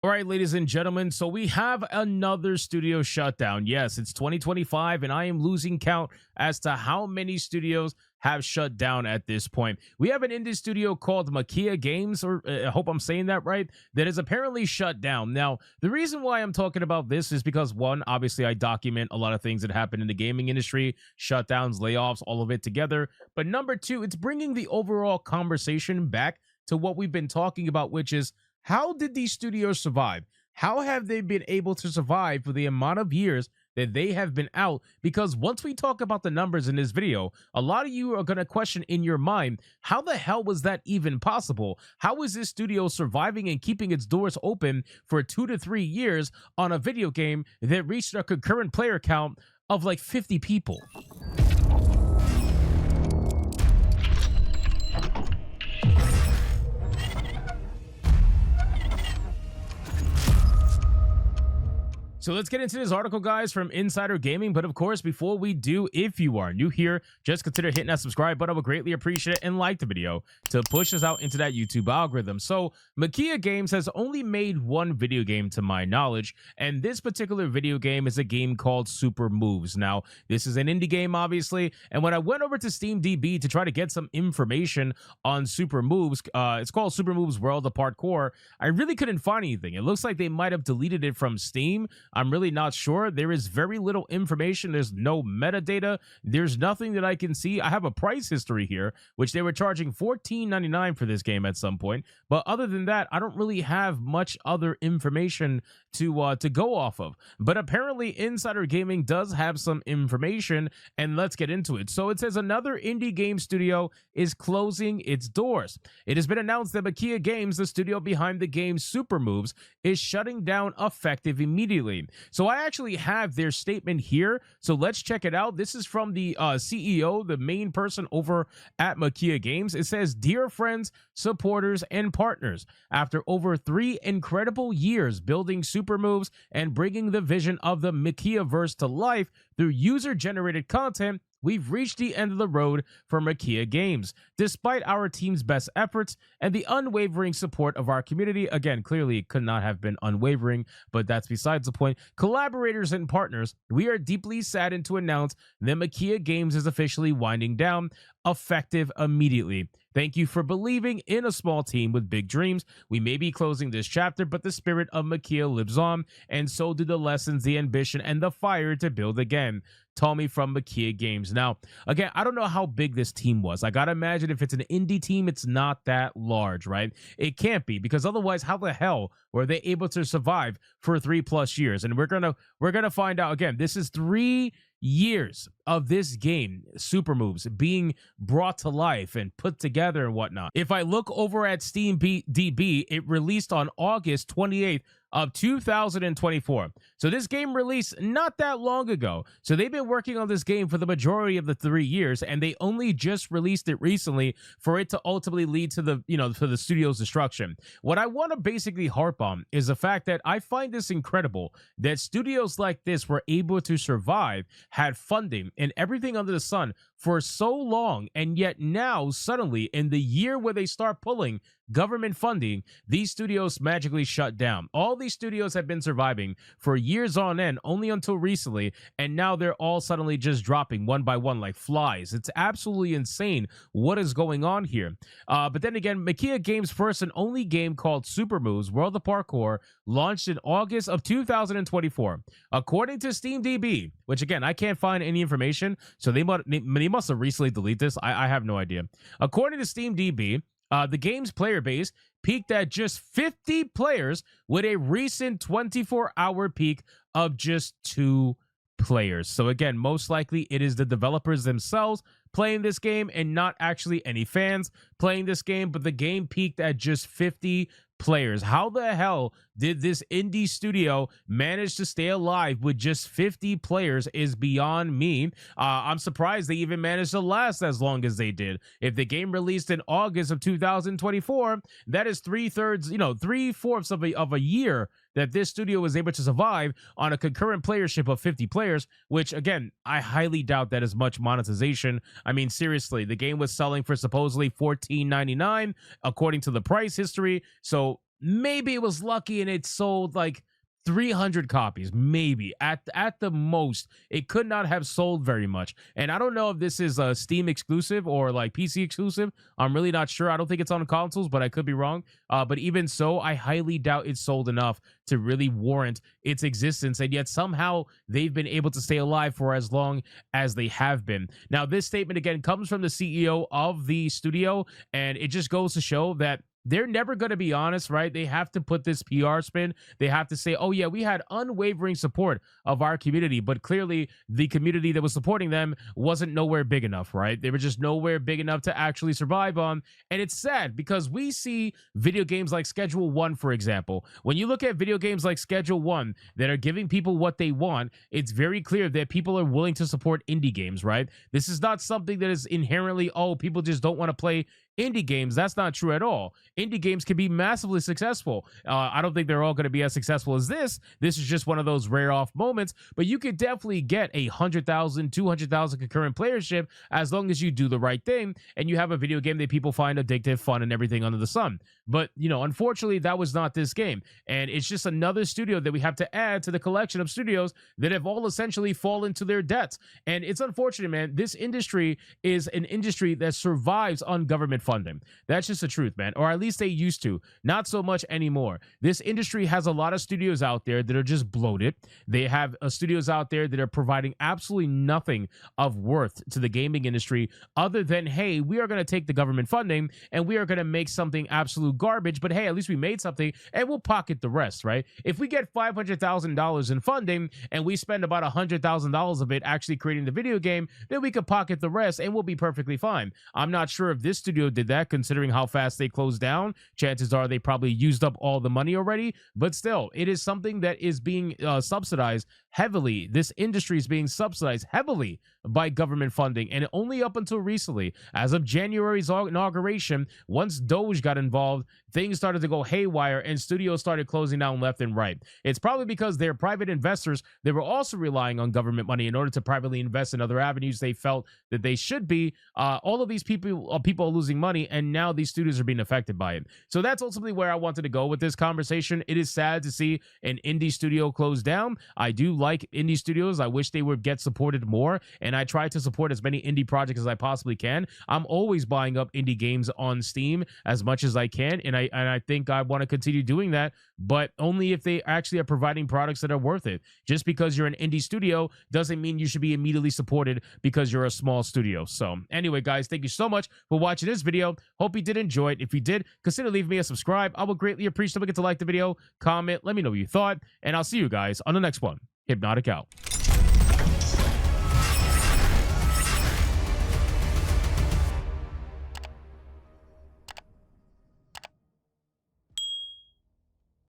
All right, ladies and gentlemen, so we have another studio shutdown. Yes, it's 2025, and I am losing count as to how many studios have shut down at this point. We have an indie studio called Makea Games, or I hope I'm saying that right, that is apparently shut down. Now, the reason why I'm talking about this is because, one, obviously I document a lot of things that happen in the gaming industry, shutdowns, layoffs, all of it together. But number two, it's bringing the overall conversation back to what we've been talking about, which is how did these studios survive? How have they been able to survive for the amount of years that they have been out? Because once we talk about the numbers in this video, a lot of you are going to question in your mind, how the hell was that even possible? How is this studio surviving and keeping its doors open for 2 to 3 years on a video game that reached a concurrent player count of like 50 people? So let's get into this article, guys, from Insider Gaming. But of course, before we do, if you are new here, just consider hitting that subscribe button. I would greatly appreciate it, and like the video to push us out into that YouTube algorithm. So Makea Games has only made one video game to my knowledge, and this particular video game is a game called Supermoves. Now, this is an indie game, obviously, and when I went over to SteamDB to try to get some information on Supermoves, it's called Supermoves World of Parkour, I really couldn't find anything. It looks like they might have deleted it from Steam. I'm really not sure. There is very little information. There's no metadata. There's nothing that I can see. I have a price history here, which they were charging $14.99 for this game at some point. But other than that, I don't really have much other information to go off of. But apparently Insider Gaming does have some information, and let's get into it. So it says another indie game studio is closing its doors. It has been announced that Makea Games, the studio behind the game Supermoves, is shutting down effective immediately. So I actually have their statement here. So let's check it out. This is from the CEO, the main person over at Makea Games. It says, "Dear friends, supporters, and partners, after over 3 incredible years building Supermoves and bringing the vision of the Makea-verse to life through user-generated content, we've reached the end of the road for Makea Games. Despite our team's best efforts and the unwavering support of our community," again, clearly it could not have been unwavering, but that's besides the point, "collaborators and partners, we are deeply saddened to announce that Makea Games is officially winding down, effective immediately. Thank you for believing in a small team with big dreams. We may be closing this chapter, but the spirit of Makea lives on, and so do the lessons, the ambition, and the fire to build again. Tommy from Makea Games." Now, again, I don't know how big this team was. I gotta imagine if it's an indie team, it's not that large, right? It can't be, because otherwise, how the hell were they able to survive for 3+ years? And we're gonna find out. Again, this is 3 years of this game, Supermoves, being brought to life and put together and whatnot. If I look over at SteamDB, it released on August 28th of 2024. So this game released not that long ago. So they've been working on this game for the majority of the 3 years, and they only just released it recently for it to ultimately lead to the, to the studio's destruction. What I want to basically harp on is the fact that I find this incredible that studios like this were able to survive, had funding and everything under the sun for so long, and yet now suddenly in the year where they start pulling government funding, these studios magically shut down. All these studios have been surviving for years on end, only until recently, and now they're all suddenly just dropping one by one like flies. It's absolutely insane what is going on here. But then again, Makea Games' first and only game, called Supermoves World of Parkour, launched in August of 2024. According to SteamDB, which again, I can't find any information, so they must have recently deleted this. I have no idea. According to SteamDB, the game's player base peaked at just 50 players, with a recent 24-hour peak of just 2 players. So again, most likely it is the developers themselves playing this game and not actually any fans playing this game, but the game peaked at just 50 players. How the hell did this indie studio manage to stay alive with just 50 players is beyond me. I'm surprised they even managed to last as long as they did. If the game released in August of 2024, that is 3/4 of a year that this studio was able to survive on a concurrent playership of 50 players, which again, I highly doubt that is much monetization. I mean, seriously, the game was selling for supposedly $14.99 according to the price history. So maybe it was lucky and it sold like 300 copies, maybe at the most. It could not have sold very much. And I don't know if this is a Steam exclusive or like PC exclusive. I'm really not sure. I don't think it's on consoles, but I could be wrong. But even so, I highly doubt it sold enough to really warrant its existence. And yet somehow they've been able to stay alive for as long as they have been. Now, this statement again comes from the CEO of the studio, and it just goes to show that they're never going to be honest, right? They have to put this PR spin. They have to say, oh, yeah, we had unwavering support of our community, but clearly the community that was supporting them wasn't nowhere big enough, right? They were just nowhere big enough to actually survive on. And it's sad because we see video games like Schedule 1, for example. When you look at video games like Schedule 1 that are giving people what they want, it's very clear that people are willing to support indie games, right? This is not something that is inherently, oh, people just don't want to play indie games. That's not true at all. Indie games can be massively successful. I don't think they're all going to be as successful as this. This is just one of those rare off moments, but you could definitely get 100,000, 200,000 concurrent playership as long as you do the right thing and you have a video game that people find addictive, fun, and everything under the sun. But, you know, unfortunately, that was not this game. And it's just another studio that we have to add to the collection of studios that have all essentially fallen to their debts. And it's unfortunate, man. This industry is an industry that survives on government funding. That's just the truth, man. Or at least they used to. Not so much anymore. This industry has a lot of studios out there that are just bloated. They have studios out there that are providing absolutely nothing of worth to the gaming industry other than, hey, we are going to take the government funding and we are going to make something absolute garbage, but hey, at least we made something and we'll pocket the rest, right? If we get $500,000 in funding and we spend about $100,000 of it actually creating the video game, then we could pocket the rest and we'll be perfectly fine. I'm not sure if this studio did that, considering how fast they closed down. Chances are they probably used up all the money already, but still, it is something that is being subsidized heavily. This industry is being subsidized heavily by government funding, and only up until recently, as of January's inauguration, once Doge got involved, things started to go haywire and studios started closing down left and right. It's probably because they're private investors. They were also relying on government money in order to privately invest in other avenues they felt that they should be. All of these people are losing money, and now these studios are being affected by it. So that's ultimately where I wanted to go with this conversation. It is sad to see an indie studio close down. I do like indie studios. I wish they would get supported more, and I try to support as many indie projects as I possibly can. I'm always buying up indie games on Steam as much as I can, and I think I want to continue doing that, but only if they actually are providing products that are worth it. Just because you're an indie studio doesn't mean you should be immediately supported because you're a small studio. So anyway, guys, thank you so much for watching this video. Hope you did enjoy it. If you did, consider leaving me a subscribe. I would greatly appreciate it. Don't forget to like the video, comment, let me know what you thought, and I'll see you guys on the next one. Hypnotic out.